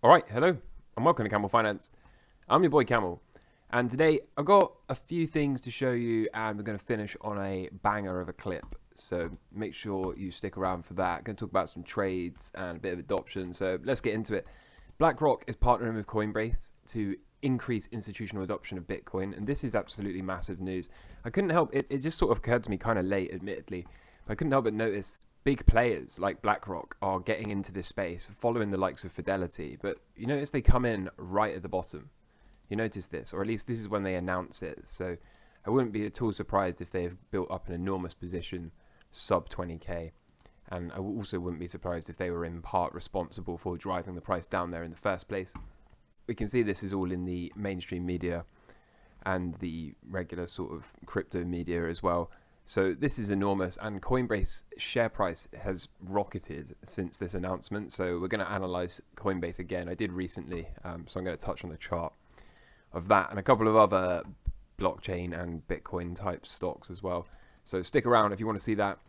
Alright, hello, and welcome to Camel Finance. I'm your boy Camel, and today I've got a few things to show you, and we're going to finish on a banger of a clip. So make sure you stick around for that. I'm going to talk about some trades and a bit of adoption, so let's get into it. BlackRock is partnering with Coinbase to increase institutional adoption of Bitcoin, and this is absolutely massive news. I couldn't help it, it just sort of occurred to me kind of late, admittedly, but I couldn't help but notice big players like BlackRock are getting into this space, following the likes of Fidelity, but you notice they come in right at the bottom. You notice this, or at least this is when they announce it, so I wouldn't be at all surprised if they've built up an enormous position sub 20k, and I also wouldn't be surprised if they were in part responsible for driving the price down there in the first place. We can see this is all in the mainstream media and the regular sort of crypto media as well. So this is enormous, and Coinbase share price has rocketed since this announcement. So we're going to analyze Coinbase again. I did recently, so I'm going to touch on the chart of that and a couple of other blockchain and Bitcoin type stocks as well. So stick around if you want to see that.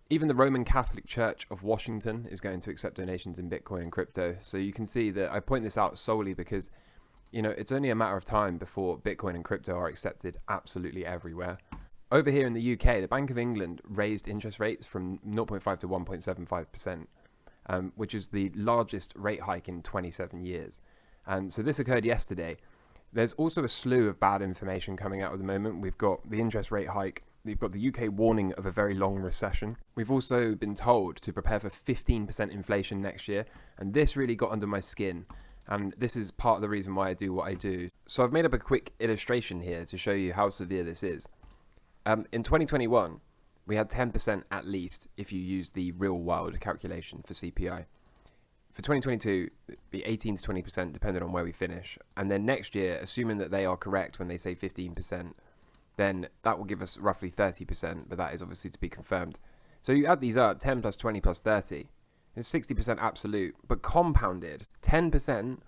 Even the Roman Catholic Church of Washington is going to accept donations in Bitcoin and crypto. So you can see that I point this out solely because, you know, it's only a matter of time before Bitcoin and crypto are accepted absolutely everywhere. Over here in the UK, the Bank of England raised interest rates from 0.5 to 1.75%, which is the largest rate hike in 27 years. And so this occurred yesterday. There's also a slew of bad information coming out at the moment. We've got the interest rate hike. We've got the UK warning of a very long recession. We've also been told to prepare for 15% inflation next year. And this really got under my skin. And this is part of the reason why I do what I do. So I've made up a quick illustration here to show you how severe this is. In 2021, we had 10% at least if you use the real world calculation for CPI. For 2022, it'd be 18 to 20% depending on where we finish. And then next year, assuming that they are correct when they say 15%, then that will give us roughly 30%, but that is obviously to be confirmed. So you add these up, 10 plus 20 plus 30, it's 60% absolute, but compounded, 10%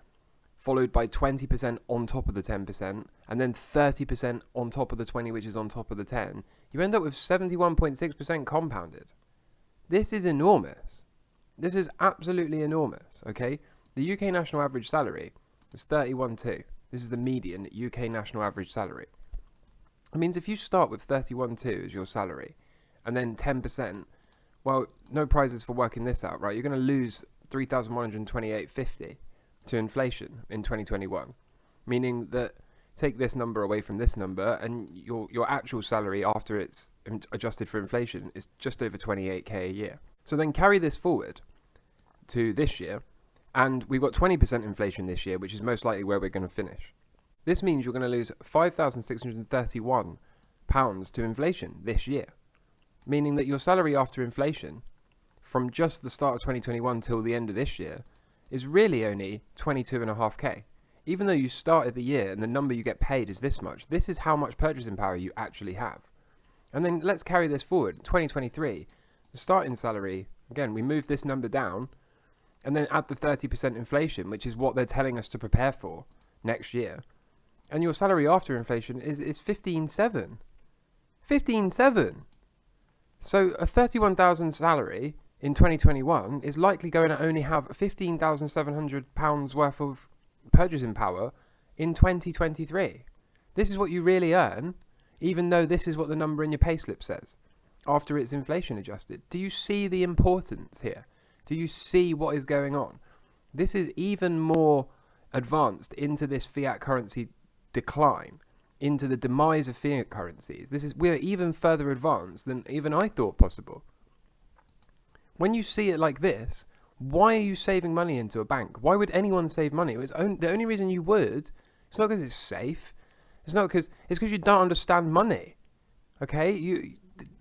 followed by 20% on top of the 10%, and then 30% on top of the 20, which is on top of the 10, you end up with 71.6% compounded. This is enormous. This is absolutely enormous, okay? The UK national average salary was 31.2. This is the median UK national average salary. It means if you start with 31.2 as your salary, and then 10%, well, no prizes for working this out, right? You're going to lose 3,128.50 to inflation in 2021, meaning that take this number away from this number and your actual salary after it's adjusted for inflation is just over 28k a year. So then carry this forward to this year, and we've got 20% inflation this year, which is most likely where we're going to finish. This means you're going to lose £5,631 to inflation this year, meaning that your salary after inflation from just the start of 2021 till the end of this year is really only 22.5k. Even though you started the year and the number you get paid is this much, this is how much purchasing power you actually have. And then let's carry this forward. 2023, the starting salary, again, we move this number down and then add the 30% inflation, which is what they're telling us to prepare for next year. And your salary after inflation is 15.7. 15.7. So a 31,000 salary in 2021 is likely going to only have £15,700 worth of purchasing power in 2023. This is what you really earn, even though this is what the number in your payslip says, after it's inflation adjusted. Do you see the importance here? Do you see what is going on? This is even more advanced into this fiat currency decline, into the demise of fiat currencies. We're even further advanced than even I thought possible. When you see it like this, why are you saving money into a bank? Why would anyone save money? The only reason you would, it's not because it's safe. It's because you don't understand money. Okay, you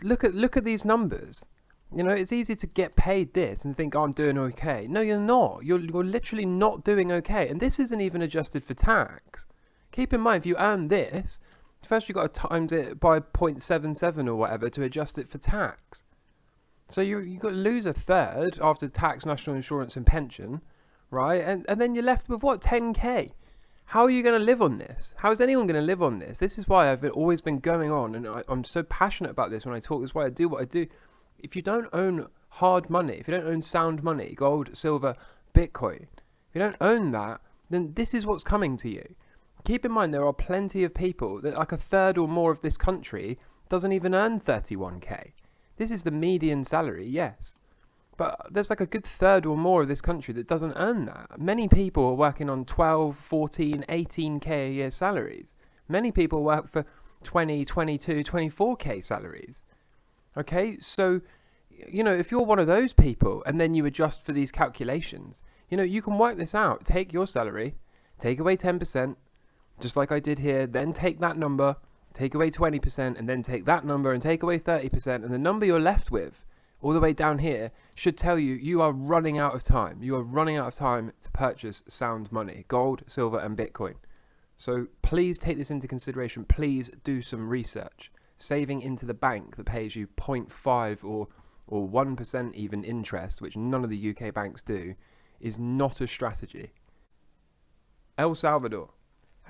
look at these numbers. You know, it's easy to get paid this and think, oh, I'm doing okay. No, you're not. You're literally not doing okay. And this isn't even adjusted for tax. Keep in mind, if you earn this, first you've got to times it by 0.77 or whatever to adjust it for tax. So you've got to lose a third after tax, national insurance and pension, right? And then you're left with what, 10k? How are you going to live on this? How is anyone going to live on this? This is why always been going on, and I'm so passionate about this when I talk. This is why I do what I do. If you don't own hard money, if you don't own sound money, gold, silver, Bitcoin, if you don't own that, then this is what's coming to you. Keep in mind there are plenty of people that, like, a third or more of this country doesn't even earn 31k. This is the median salary, yes. But there's like a good third or more of this country that doesn't earn that. Many people are working on 12, 14, 18k a year salaries. Many people work for 20, 22, 24k salaries. Okay, so, you know, if you're one of those people and then you adjust for these calculations, you know, you can work this out. Take your salary, take away 10%, just like I did here, then take that number, take away 20%, and then take that number and take away 30%, and the number you're left with all the way down here should tell you you are running out of time. You are running out of time to purchase sound money, gold, silver, and Bitcoin. So please take this into consideration. Please do some research. Saving into the bank that pays you 0.5 or 1% even interest, which none of the UK banks do, is not a strategy. El Salvador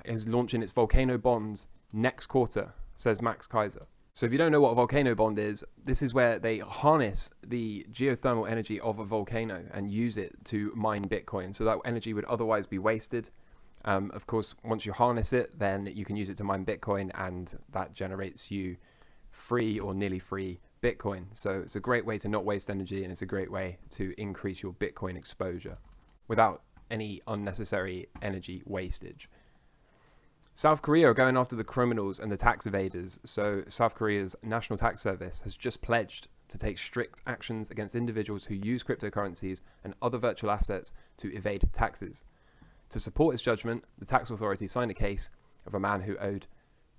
is launching its volcano bonds next quarter, says Max Kaiser. So if you don't know what a volcano bond is, this is where they harness the geothermal energy of a volcano and use it to mine Bitcoin. So that energy would otherwise be wasted. Of course, once you harness it, then you can use it to mine Bitcoin, and that generates you free or nearly free Bitcoin. So it's a great way to not waste energy, and it's a great way to increase your Bitcoin exposure without any unnecessary energy wastage. South Korea are going after the criminals and the tax evaders. So South Korea's National Tax Service has just pledged to take strict actions against individuals who use cryptocurrencies and other virtual assets to evade taxes. To support its judgment, the tax authority signed a case of a man who owed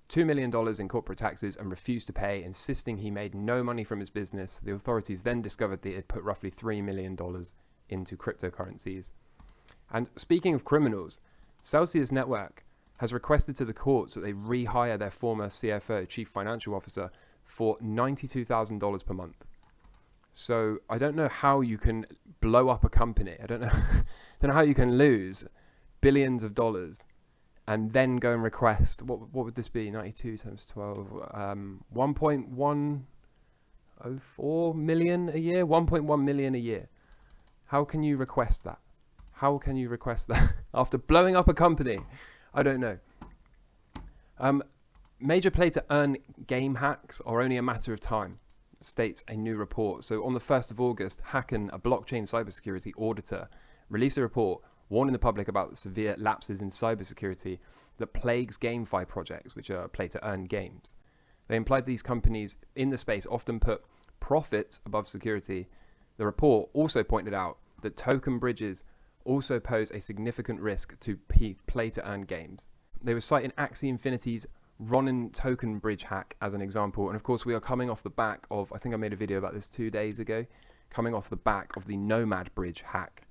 $2 million in corporate taxes and refused to pay, insisting he made no money from his business. The authorities then discovered that he had put roughly $3 million into cryptocurrencies. And speaking of criminals, Celsius Network has requested to the courts that they rehire their former CFO, Chief Financial Officer, for $92,000 per month. So I don't know how you can blow up a company. I don't know how you can lose billions of dollars and then go and request, what would this be? 92 times 12, 1.104 million a year, 1.1 million a year. How can you request that? How can you request that after blowing up a company? I don't know. Major play to earn game hacks are only a matter of time, states a new report. So on the 1st of August, Hacken, a blockchain cybersecurity auditor, released a report warning the public about the severe lapses in cybersecurity that plagues GameFi projects, which are play to earn games. They implied these companies in the space often put profits above security. The report also pointed out that token bridges also pose a significant risk to play to earn games. They were citing Axie Infinity's Ronin token bridge hack as an example, and of course we are coming off the back of, I think I made a video about this 2 days ago, coming off the back of the Nomad bridge hack.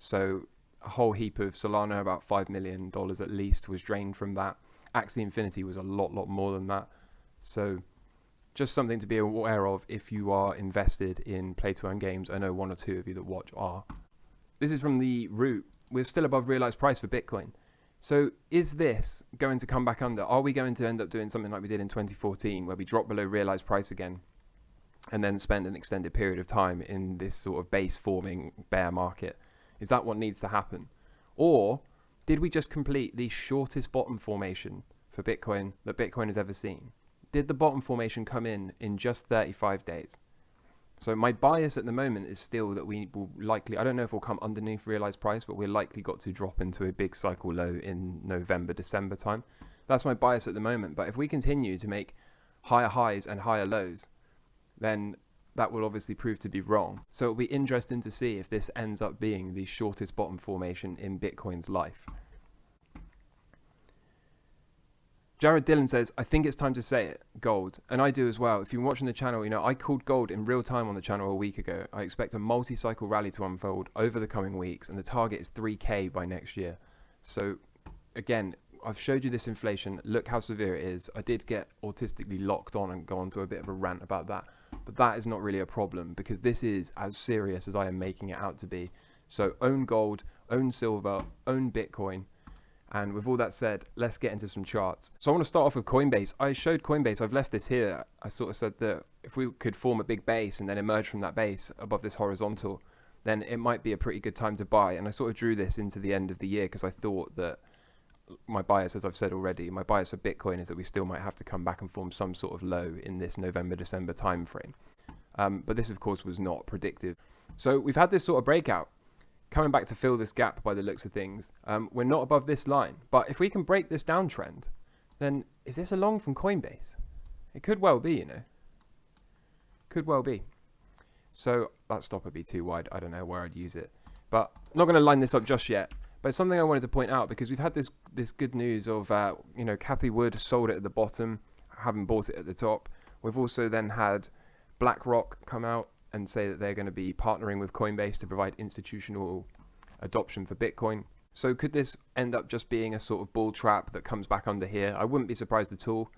So a whole heap of Solana, about $5 million at least, was drained from that. Axie Infinity was a lot more than that. So just something to be aware of if you are invested in play to earn games. I know one or two of you that watch are. This is from the Root. We're still above realized price for Bitcoin. So is this going to come back under? Are we going to end up doing something like we did in 2014, where we drop below realized price again and then spend an extended period of time in this sort of base forming bear market? Is that what needs to happen? Or did we just complete the shortest bottom formation for Bitcoin that Bitcoin has ever seen? Did the bottom formation come in just 35 days? So my bias at the moment is still that we will likely, I don't know if we'll come underneath realized price, but we're likely got to drop into a big cycle low in November, December time. That's my bias at the moment. But if we continue to make higher highs and higher lows, then that will obviously prove to be wrong. So it'll be interesting to see if this ends up being the shortest bottom formation in Bitcoin's life. Jared Dillon says, I think it's time to say it, gold. And I do as well. If you're watching the channel, you know, I called gold in real time on the channel a week ago. I expect a multi-cycle rally to unfold over the coming weeks, and the target is 3K by next year. So again, I've showed you this inflation. Look how severe it is. I did get autistically locked on and go on to a bit of a rant about that. But that is not really a problem, because this is as serious as I am making it out to be. So own gold, own silver, own Bitcoin. And with all that said, let's get into some charts. So I want to start off with Coinbase. I showed Coinbase, I've left this here. I sort of said that if we could form a big base and then emerge from that base above this horizontal, then it might be a pretty good time to buy. And I sort of drew this into the end of the year because I thought that my bias, as I've said already, my bias for Bitcoin is that we still might have to come back and form some sort of low in this November-December timeframe. But this, of course, was not predictive. So we've had this sort of breakout coming back to fill this gap by the looks of things. We're not above this line, but if we can break this downtrend, then is this a long from Coinbase? It could well be, you know. Could well be. So that stop would be too wide. I don't know where I'd use it, but I'm not going to line this up just yet. But it's something I wanted to point out because we've had this good news of, you know, Cathie Wood sold it at the bottom, having bought it at the top. We've also then had BlackRock come out and say that they're going to be partnering with Coinbase to provide institutional adoption for Bitcoin. So could this end up just being a sort of bull trap that comes back under here? I wouldn't be surprised at all.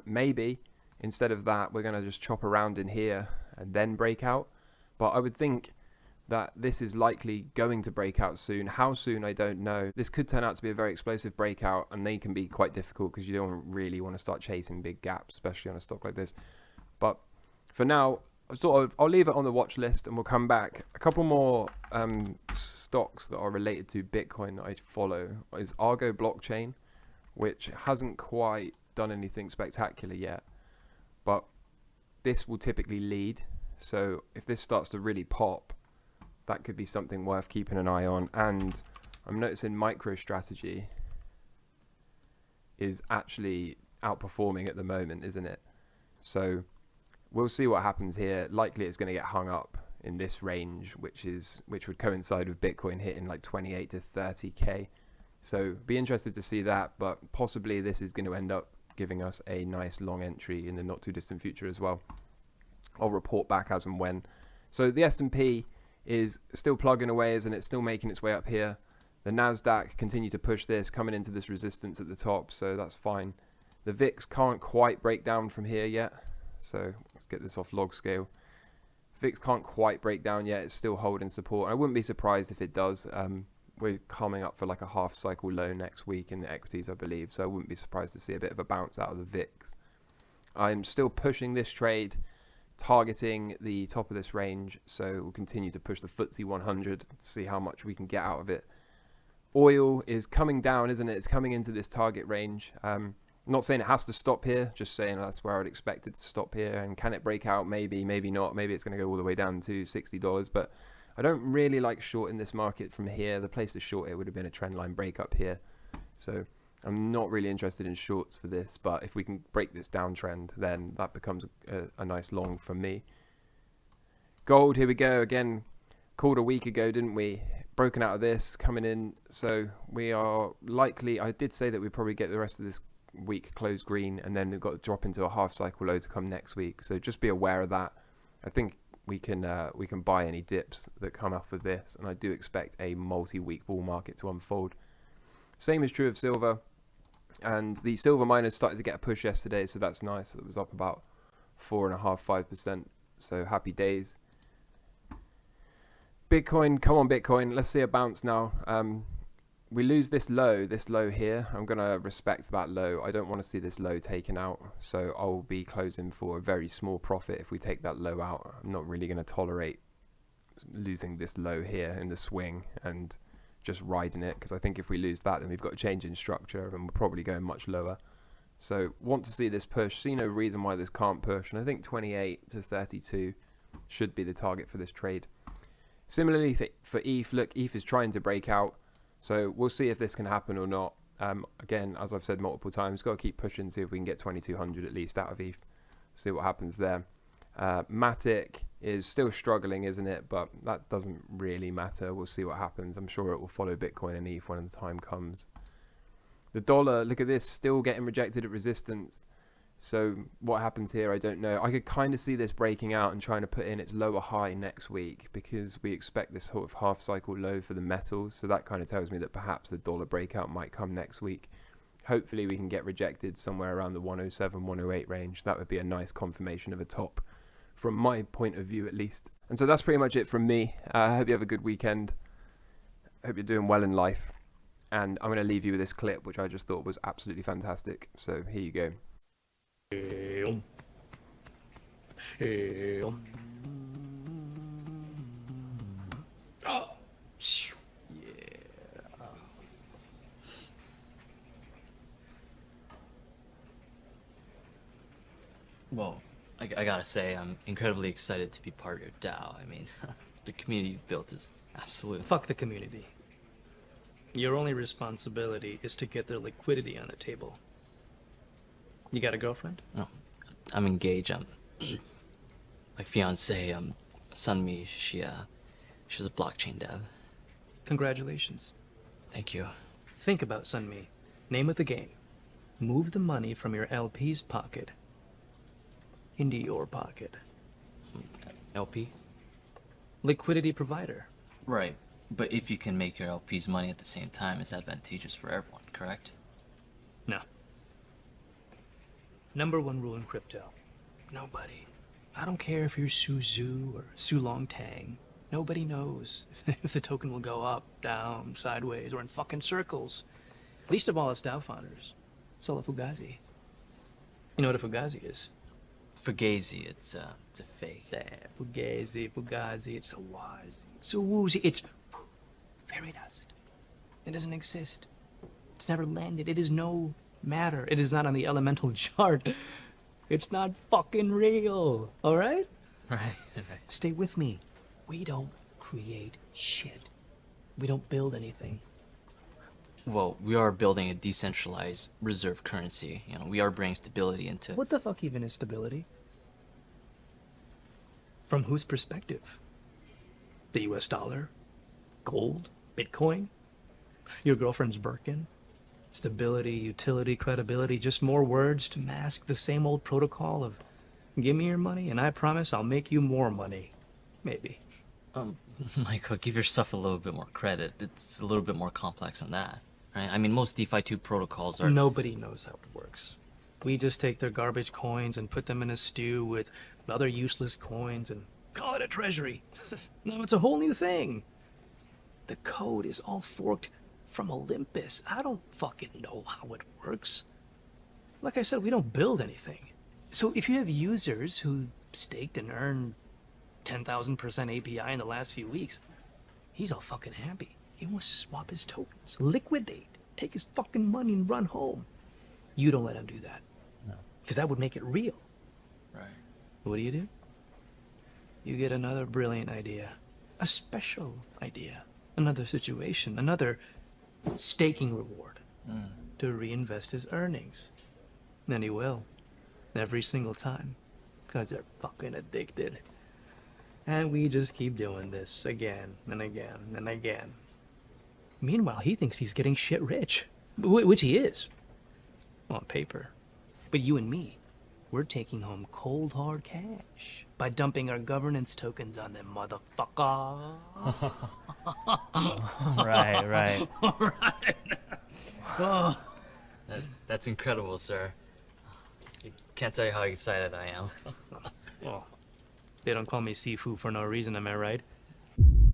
Maybe instead of that, we're going to just chop around in here and then break out. But I would think that this is likely going to break out soon. How soon, I don't know. This could turn out to be a very explosive breakout, and they can be quite difficult because you don't really want to start chasing big gaps, especially on a stock like this. But for now, I'll leave it on the watch list, and we'll come back. A couple more stocks that are related to Bitcoin that I follow is Argo Blockchain, which hasn't quite done anything spectacular yet, but this will typically lead. So if this starts to really pop, that could be something worth keeping an eye on. And I'm noticing MicroStrategy is actually outperforming at the moment, isn't it? So we'll see what happens here. Likely it's going to get hung up in this range, which would coincide with Bitcoin hitting like 28 to 30k. So be interested to see that, but possibly this is going to end up giving us a nice long entry in the not too distant future as well. I'll report back as and when. So the S&P is still plugging away, isn't it? Still making its way up here. The Nasdaq continue to push this, coming into this resistance at the top, so that's fine. The VIX can't quite break down from here yet, so let's get this off log scale. VIX can't quite break down yet. It's still holding support. I wouldn't be surprised if it does. We're coming up for like a half cycle low next week in the equities, I believe, so I wouldn't be surprised to see a bit of a bounce out of the VIX. I'm still pushing this trade, targeting the top of this range, so we'll continue to push the FTSE 100 to see how much we can get out of it. Oil is coming down, isn't it? It's coming into this target range. I'm not saying it has to stop here, just saying that's where I'd expect it to stop here. And can it break out? Maybe, maybe not. Maybe it's going to go all the way down to $60, but I don't really like shorting this market from here. The place to short it would have been a trend line break up here. So I'm not really interested in shorts for this, but if we can break this downtrend, then that becomes a nice long for me. Gold, here we go again. Called a week ago, didn't we? Broken out of this, coming in. So we are likely, I did say that we'd probably get the rest of this week close green, and then we've got to drop into a half cycle low to come next week. So just be aware of that. I think we can buy any dips that come off of this, and I do expect a multi-week bull market to unfold. Same is true of silver. And the silver miners started to get a push yesterday, so that's nice. It was up about 4.5–5%. So happy days. Bitcoin, come on Bitcoin, let's see a bounce now. We lose this low here. I'm going to respect that low. I don't want to see this low taken out, so I'll be closing for a very small profit if we take that low out. I'm not really going to tolerate losing this low here in the swing and just riding it, because I think if we lose that, then we've got a change in structure and we're probably going much lower. So want to see this push, see no reason why this can't push, and I think 28 to 32 should be the target for this trade. Similarly for ETH, look, ETH is trying to break out, so we'll see if this can happen or not. Again, as I've said multiple times, got to keep pushing, see if we can get 2200 at least out of ETH, see what happens there. MATIC is still struggling, isn't it? But that doesn't really matter. We'll see what happens. I'm sure it will follow Bitcoin and ETH when the time comes. The dollar, look at this, still getting rejected at resistance. So what happens here, I don't know. I could kind of see this breaking out and trying to put in its lower high next week, because we expect this sort of half cycle low for the metals. So that kind of tells me that perhaps the dollar breakout might come next week. Hopefully we can get rejected somewhere around the 107, 108 range. That would be a nice confirmation of a top, from my point of view at least. And so that's pretty much it from me. I hope you have a good weekend. I hope you're doing well in life. And I'm going to leave you with this clip, which I just thought was absolutely fantastic. So here you go. Oh, Yeah. Well, I gotta say, I'm incredibly excited to be part of your DAO. I mean, the community you've built is absolute. fuck the community. Your only responsibility is to get their liquidity on the table. You got a girlfriend? No, I'm engaged. My fiance, Sunmi, she's a blockchain dev. Congratulations. Thank you. Think about Sunmi. Name of the game. Move the money from your LP's pocket into your pocket. LP? Liquidity provider. Right. But if you can make your LP's money at the same time, it's advantageous for everyone, correct? No. Number one rule in crypto. Nobody. I don't care if you're Su Zhu or Su Long Tang. Nobody knows if the token will go up, down, sideways, or in fucking circles. Least of all us DAO founders. It's all a fugazi. You know what a fugazi is? Fugazi, it's a fake. Fugazi, it's a wazi. It's a woozy, it's fairy dust. It doesn't exist. It's never landed. It is no matter. It is not on the elemental chart. It's not fucking real. All right? Right. Stay with me. We don't create shit. We don't build anything. Well, we are building a decentralized reserve currency. You know, we are bringing stability into. What the fuck even is stability? From whose perspective? The US dollar? Gold? Bitcoin? Your girlfriend's Birkin? Stability, utility, credibility, just more words to mask the same old protocol of give me your money and I promise I'll make you more money. Maybe. Michael, give yourself a little bit more credit. It's a little bit more complex than that, right? I mean, most DeFi 2 protocols are. Nobody knows how it works. We just take their garbage coins and put them in a stew with other useless coins and call it a treasury. No, it's a whole new thing. The code is all forked from Olympus. I don't fucking know how it works. Like I said, we don't build anything. So if you have users who staked and earned 10,000% API in the last few weeks, he's all fucking happy. He wants to swap his tokens, liquidate, take his fucking money and run home. You don't let him do that. No. Because that would make it real. Right. What do? You get another brilliant idea. A special idea. Another situation. Another staking reward. To reinvest his earnings. Then he will. Every single time. Because they're fucking addicted. And we just keep doing this again and again and again. Meanwhile, he thinks he's getting shit rich. Which he is. On paper. But you and me, we're taking home cold hard cash by dumping our governance tokens on them, motherfucker. Right. Right. Oh. That's incredible, sir. I can't tell you how excited I am. Well, they don't call me Sifu for no reason, am I right?